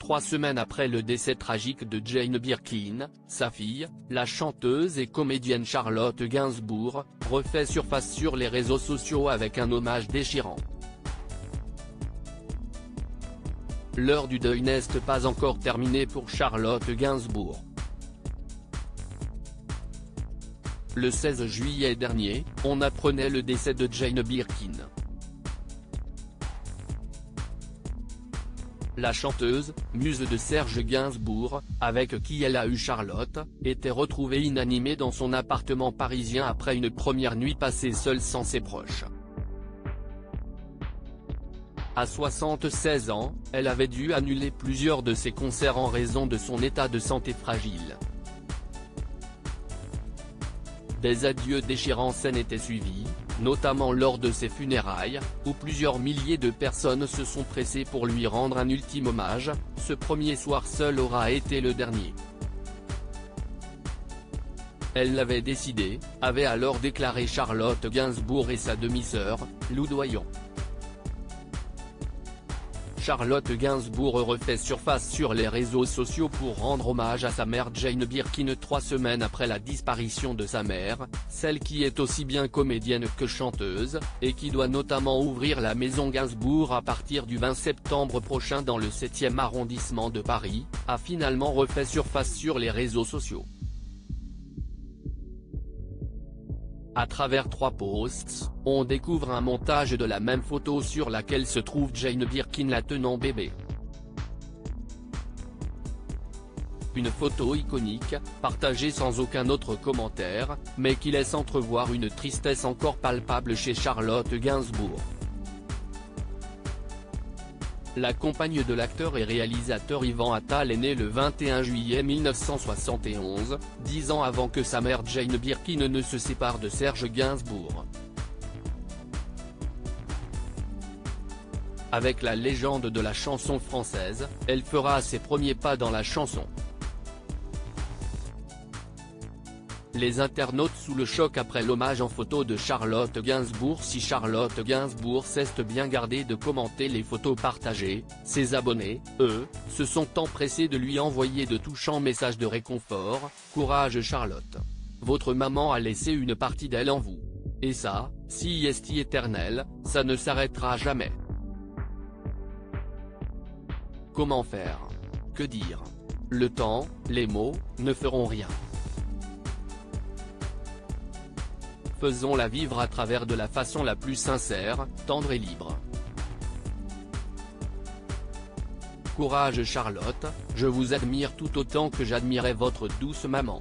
3 semaines après le décès tragique de Jane Birkin, sa fille, la chanteuse et comédienne Charlotte Gainsbourg, refait surface sur les réseaux sociaux avec un hommage déchirant. L'heure du deuil n'est pas encore terminée pour Charlotte Gainsbourg. Le 16 juillet dernier, on apprenait le décès de Jane Birkin. La chanteuse, muse de Serge Gainsbourg, avec qui elle a eu Charlotte, était retrouvée inanimée dans son appartement parisien après une première nuit passée seule sans ses proches. À 76 ans, elle avait dû annuler plusieurs de ses concerts en raison de son état de santé fragile. Des adieux déchirants s'en étaient suivis, notamment lors de ses funérailles, où plusieurs milliers de personnes se sont pressées pour lui rendre un ultime hommage. Ce premier soir seul aura été le dernier. Elle l'avait décidé, avait alors déclaré Charlotte Gainsbourg et sa demi-sœur, Lou Doyon. Charlotte Gainsbourg refait surface sur les réseaux sociaux pour rendre hommage à sa mère Jane Birkin 3 semaines après la disparition de sa mère, celle qui est aussi bien comédienne que chanteuse, et qui doit notamment ouvrir la maison Gainsbourg à partir du 20 septembre prochain dans le 7e arrondissement de Paris, a finalement refait surface sur les réseaux sociaux. À travers 3 posts, on découvre un montage de la même photo sur laquelle se trouve Jane Birkin la tenant bébé. Une photo iconique, partagée sans aucun autre commentaire, mais qui laisse entrevoir une tristesse encore palpable chez Charlotte Gainsbourg. La compagne de l'acteur et réalisateur Yvan Attal est née le 21 juillet 1971, 10 ans avant que sa mère Jane Birkin ne se sépare de Serge Gainsbourg. Avec la légende de la chanson française, elle fera ses premiers pas dans la chanson. Les internautes sous le choc après l'hommage en photo de Charlotte Gainsbourg. Si Charlotte Gainsbourg s'est bien gardée de commenter les photos partagées, ses abonnés, eux, se sont empressés de lui envoyer de touchants messages de réconfort. Courage Charlotte. Votre maman a laissé une partie d'elle en vous. Et ça, si est éternel, ça ne s'arrêtera jamais. Comment faire? Que dire? Le temps, les mots, ne feront rien. Faisons-la vivre à travers de la façon la plus sincère, tendre et libre. Courage Charlotte, je vous admire tout autant que j'admirais votre douce maman.